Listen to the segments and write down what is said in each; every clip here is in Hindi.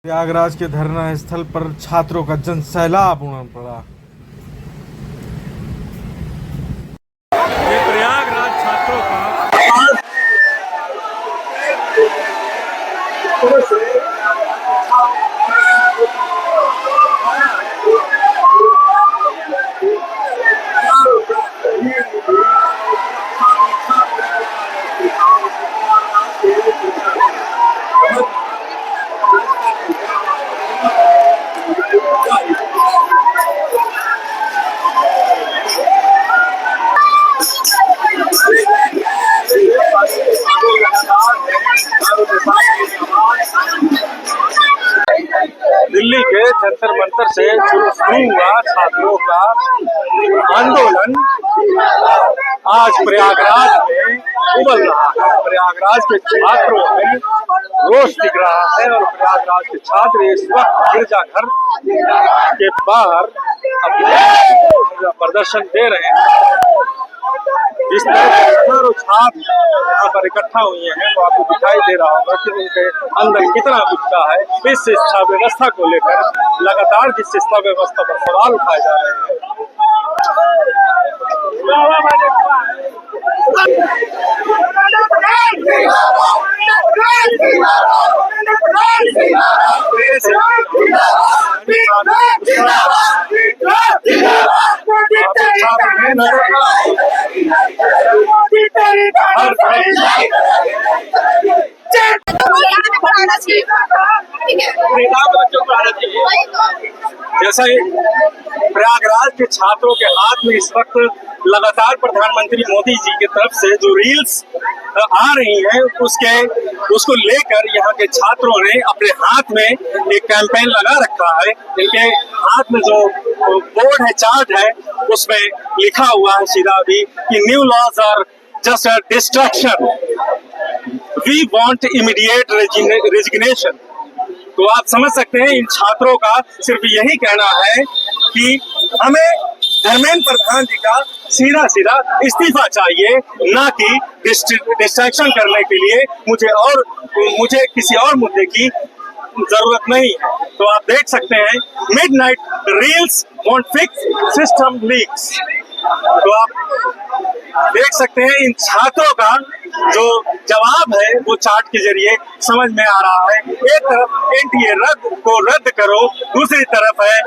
प्रयागराज के धरना स्थल पर छात्रों का जन सैलाब उमड़ पड़ा। ये प्रयागराज छात्रों का दिल्ली के जंतर मंतर से शुरू हुआ छात्रों का आंदोलन आज प्रयागराज में उबल रहा है। प्रयागराज के छात्रों में रोष दिख रहा है और प्रयागराज के छात्र इस वक्त गिरजाघर के बाहर अपना प्रदर्शन दे रहे हैं। जिस तरह से हजारों छात्र यहाँ पर इकट्ठा हुए हैं वो आपको दिखाई दे रहा होगा कि उनके अंदर कितना गुस्सा है। इस शिक्षा व्यवस्था को लेकर लगातार जिस शिक्षा व्यवस्था पर सवाल उठाए जा रहे हैं। जैसा प्रयागराज के छात्रों के हाथ में इस वक्त लगातार प्रधानमंत्री मोदी जी की तरफ से जो रील्स आ रही हैं उसको लेकर यहाँ के छात्रों ने अपने हाथ में एक कैंपेन लगा रखा है। इनके हाथ में जो बोर्ड है, चार्ट है, उसमें लिखा हुआ है सीधा भी कि new laws are just a distraction, we want immediate resignation. तो आप समझ सकते हैं इन छात्रों का सिर्फ यही कहना है कि हमें धर्मेंद्र प्रधान जी का सीधा सीधा इस्तीफा चाहिए, ना कि डिस्ट्रैक्शन करने के लिए मुझे किसी और मुद्दे की जरूरत नहीं है। तो आप देख सकते हैं midnight reels want fix system leaks. तो आप देख सकते हैं इन छात्रों का जो जवाब है वो चार्ट के जरिए समझ में आ रहा है। एक तरफ एनटीए को रद्द करो, दूसरी तरफ है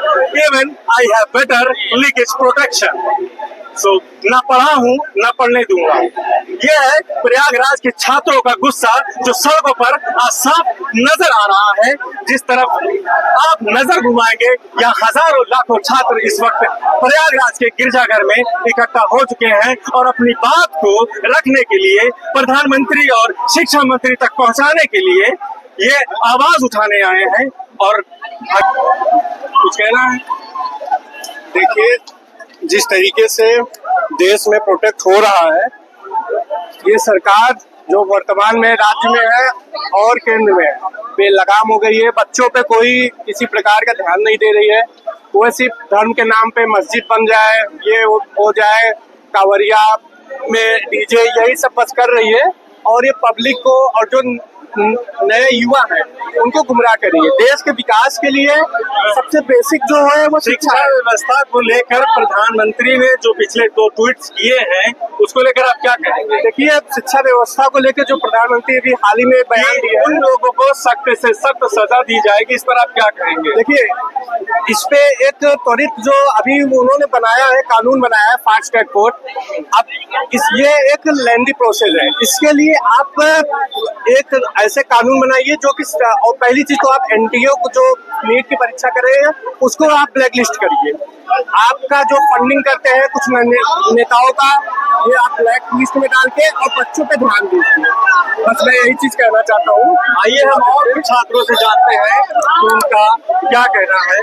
even I have better leakage protection. So ना पढ़ा हूँ ना पढ़ने दूंगा। यह है प्रयागराज के छात्रों का गुस्सा जो सड़कों पर साफ नजर आ रहा है। जिस तरफ आप नजर घुमाएंगे यहाँ हजारों लाखों छात्र इस वक्त प्रयागराज के गिरजाघर में इकट्ठा हो चुके हैं और अपनी बात को रखने के लिए प्रधानमंत्री और शिक्षा मंत्री तक पहुंचाने के लिए ये आवाज उठाने आए हैं। और कुछ कहना है? देखिए, जिस तरीके से देश में प्रोटेक्ट हो रहा है, ये सरकार जो वर्तमान में राज्य में है और केंद्र में बेलगाम हो गई है। बच्चों पे कोई किसी प्रकार का ध्यान नहीं दे रही है। वो सिर्फ धर्म के नाम पे मस्जिद बन जाए, ये हो जाए, कांवरिया में डीजे, यही सब बस कर रही है और ये पब्लिक को और जो नए युवा हैं उनको गुमराह कर रही है। देश के विकास के लिए सबसे बेसिक जो है वो शिक्षा व्यवस्था को लेकर प्रधानमंत्री ने जो पिछले 2 ट्वीट्स किए हैं उसको लेकर आप क्या कहेंगे? देखिए, शिक्षा व्यवस्था को लेकर जो प्रधानमंत्री भी हाल ही में बयान दिया, उन लोगों को सख्त से सख्त सजा दी जाएगी, इस पर आप क्या कहेंगे? देखिए, इस पे एक त्वरित जो अभी उन्होंने बनाया है, कानून बनाया है फास्ट ट्रैक कोर्ट। अब ये एक लेंदी प्रोसेस है। इसके लिए आप एक ऐसे कानून बनाइए जो कि, और पहली चीज तो आप एनटीए को जो नीट की परीक्षा कर रहे हैं उसको आप ब्लैक लिस्ट करिए। आपका जो फंडिंग करते हैं कुछ नेताओं का, ये आप ब्लैक लिस्ट में डाल के और बच्चों पे ध्यान दीजिए। बस मैं यही चीज कहना चाहता हूँ। आइए हम और भी छात्रों से जानते हैं कि उनका क्या कहना है।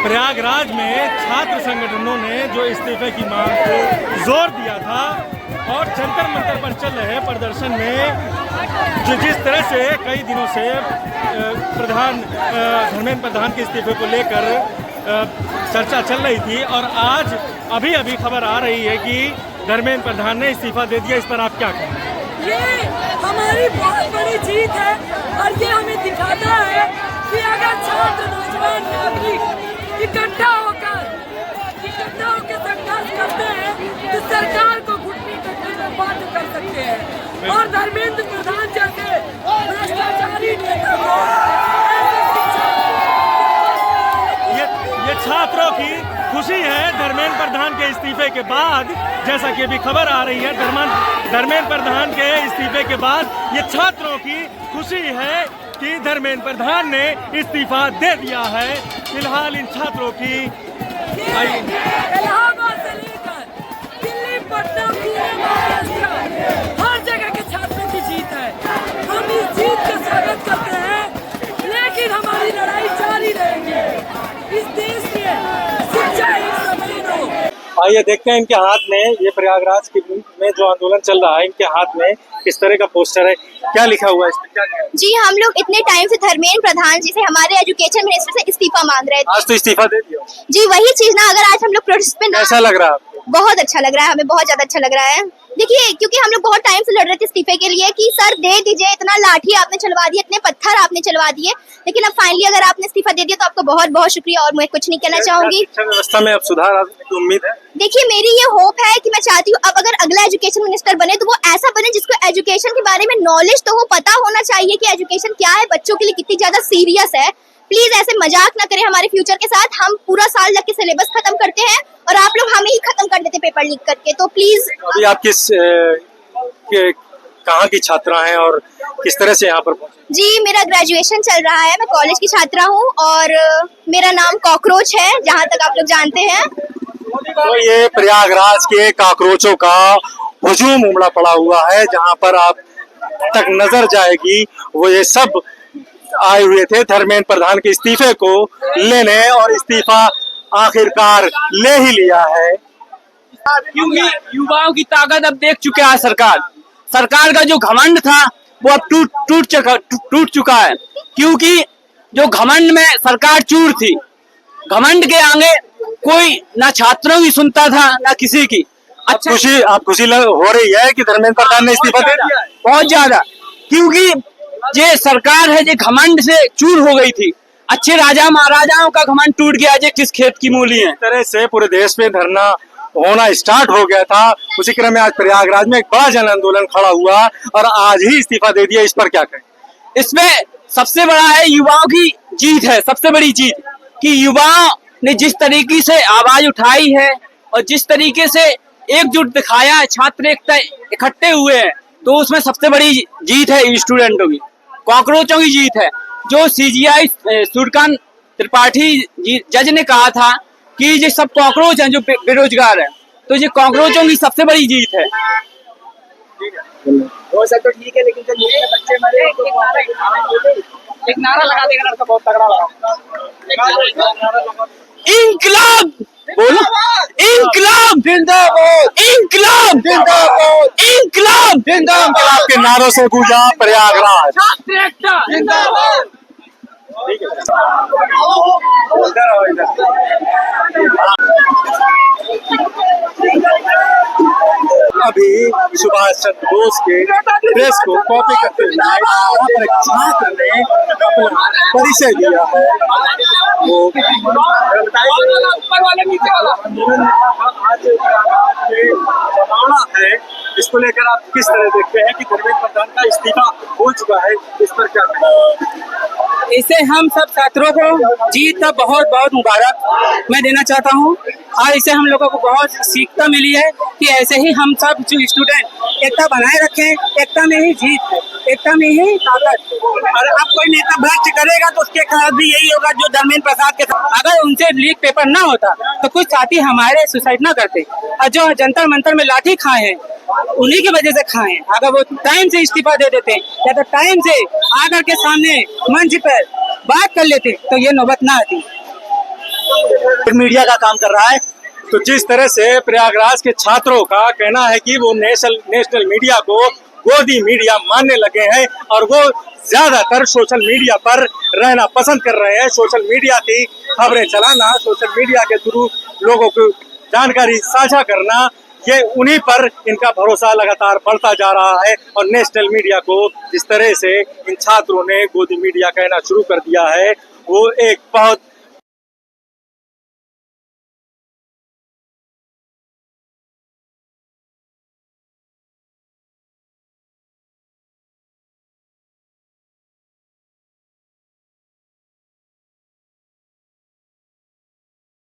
प्रयागराज में छात्र संगठनों ने जो इस्तीफे की मांग को जोर दिया था और जंतर मंतर पर चल रहे प्रदर्शन में जो जिस तरह से कई दिनों से धर्मेंद्र प्रधान के इस्तीफे को लेकर चर्चा चल रही थी और आज अभी खबर आ रही है कि धर्मेंद्र प्रधान ने इस्तीफा दे दिया। इस पर आप क्या कहेंगे? ये हमारी बहुत बड़ी जीत है और ये हमें छात्र नौजवान नागरिक इकट्ठा होकर संघर्ष करते हैं तो सरकार को घुटने टेकने में बाध्य कर सकते हैं। और धर्मेंद्र प्रधान जैसे भ्रष्टाचारी नेता को ये छात्रों की खुशी है धर्मेंद्र प्रधान के इस्तीफे के बाद, जैसा कि अभी खबर आ रही है धर्मेंद्र प्रधान के इस्तीफे के बाद ये छात्रों की खुशी है कि धर्मेंद्र प्रधान ने इस्तीफा दे दिया है। फिलहाल इन छात्रों की इलाहाबाद से लेकर दिल्ली, पटना, पूरे महाराष्ट्र हर जगह के छात्रों की जीत है। हम इस जीत का स्वागत करते हैं, लेकिन हमारी लड़ाई जारी रहेगी। इस देश में शिक्षा एक जमीन हो। आइए देखते हैं इनके हाथ में, ये प्रयागराज में जो आंदोलन चल रहा है, इनके हाथ में किस तरह का पोस्टर है, क्या लिखा हुआ है इसमें, क्या है? जी, हम लोग इतने टाइम से धर्मेंद्र प्रधान जी से, हमारे एजुकेशन मिनिस्टर से इस्तीफा मांग रहे थे। आज तो इस्तीफा दे दिया। जी, वही चीज ना, अगर आज हम लोग प्रोटेस्ट पे ना, कैसा लग रहा है आपको? बहुत अच्छा लग रहा है, हमें बहुत ज्यादा अच्छा लग रहा है। देखिए, क्योंकि हम लोग बहुत टाइम से लड़ रहे थे इस्तीफे के लिए कि सर दे दीजिए, इतना लाठी आपने चलवा दिए, इतने पत्थर आपने चलवा दिए, लेकिन अब फाइनली अगर आपने इस्तीफा दे दिया तो आपको बहुत बहुत शुक्रिया। और मैं कुछ नहीं कहना चाहूंगी। शिक्षा व्यवस्था में अब सुधार आने की उम्मीद है। देखिए, मेरी ये होप है कि मैं चाहती हूँ अब अगर अगला एजुकेशन मिनिस्टर बने तो वो ऐसा बने जिसको एजुकेशन के बारे में नॉलेज तो हो, पता होना चाहिए कि एजुकेशन क्या है, बच्चों के लिए कितनी ज्यादा सीरियस है। प्लीज ऐसे मजाक ना करें हमारे फ्यूचर के साथ। हम पूरा साल लग के सिलेबस खत्म करते हैं और आप लोग हमें ही खत्म कर देते पेपर लीक करके, तो प्लीज। अभी आप कहाँ की छात्रा हैं और किस तरह से यहाँ पर पहुँचे? जी, मेरा ग्रेजुएशन चल रहा है, मैं कॉलेज की छात्रा हूँ और मेरा नाम कॉकरोच है, जहाँ तक आप लोग जानते हैं। तो ये प्रयागराज के काकरोचों का हुजूम उमड़ा पड़ा हुआ है, जहाँ पर आप तक नजर जाएगी वो ये सब आए हुए थे धर्मेंद्र प्रधान के इस्तीफे को लेने, और इस्तीफा आखिरकार ले ही लिया है। क्योंकि युवाओं की ताकत अब देख चुका है सरकार का जो घमंड था वो अब टूट चुका है। क्योंकि जो घमंड में सरकार चूर थी, घमंड के आगे कोई ना छात्रों की सुनता था ना किसी की। अच्छा, आप खुशी हो रही है कि धर्मेंद्र प्रधान ने इस्तीफा दे दिया? बहुत ज्यादा, क्योंकि ये सरकार है जो घमंड से चूर हो गई थी। अच्छे राजा महाराजाओं का घमंड टूट गया, जो किस खेत की मूली है। इस तरह से पूरे देश में धरना होना स्टार्ट हो गया था, उसी क्रम में आज प्रयागराज में एक बड़ा जन आंदोलन खड़ा हुआ और आज ही इस्तीफा दे दिया। इस पर क्या कहें? इसमें सबसे बड़ा है युवाओं की जीत है, सबसे बड़ी जीत कि युवाओं ने जिस तरीके से आवाज उठाई है और जिस तरीके से एकजुट दिखाया है, छात्र एकता इकट्ठे हुए हैं, तो उसमें सबसे बड़ी जीत है स्टूडेंटों की, कॉकरोचों की जीत है। जो CGI सूर्यकांत त्रिपाठी जज ने कहा था कि ये सब कॉकरोच हैं जो बेरोजगार हैं, तो ये कॉकरोचों की सबसे बड़ी जीत है। वो सब तो ठीक है, लेकिन जब न्यूज़ में बच्चे मरे तो एक नारा लगा देगा लड़का, बहुत तगड़ा लगा, इंकलाब बोलो, इंकलाब जिंदाबाद, इंकलाब जिंदाबाद, इंकलाब जिंदाबाद के नारों से गूंजा प्रयागराज। जिंदाबाद। अभी सुभाष चंद्र बोस के ड्रेस को कॉपी करते हुए यहाँ पर एक छात्र ने अपना परिचय दिया है। वो जमाना है, इसको लेकर आप किस तरह देखते हैं कि धर्मेंद्र प्रधान का इस्तीफा हो चुका है, इस पर क्या कहें? इसे हम सब छात्रों को जीत का बहुत बहुत मुबारक मैं देना चाहता हूँ। और इसे हम लोगों को बहुत सीखता मिली है कि ऐसे ही हम सब जो स्टूडेंट एकता बनाए रखें, एकता में ही जीत, एकता में ही ताकत। और अब कोई नेता भ्रष्ट करेगा तो उसके खिलाफ भी यही होगा जो धर्मेंद्र प्रसाद के साथ। अगर उनसे लीक पेपर ना होता तो कुछ साथी हमारे सुसाइड ना करते, और जो जंतर मंतर में लाठी खाए हैं उन्हीं की वजह से खाए हैं। अगर वो टाइम से इस्तीफा दे देते या तो टाइम से आकर के सामने मंच पर बात कर लेते तो ये नौबत ना आती। मीडिया का काम कर रहा है, तो जिस तरह से प्रयागराज के छात्रों का कहना है कि वो नेशनल मीडिया को गोदी मीडिया मानने लगे हैं और वो ज्यादातर सोशल मीडिया पर रहना पसंद कर रहे हैं। सोशल मीडिया की खबरें चलाना, सोशल मीडिया के थ्रू लोगों को जानकारी साझा करना, ये उन्हीं पर इनका भरोसा लगातार बढ़ता जा रहा है। और नेशनल मीडिया को जिस तरह से इन छात्रों ने गोदी मीडिया कहना शुरू कर दिया है, वो एक बहुत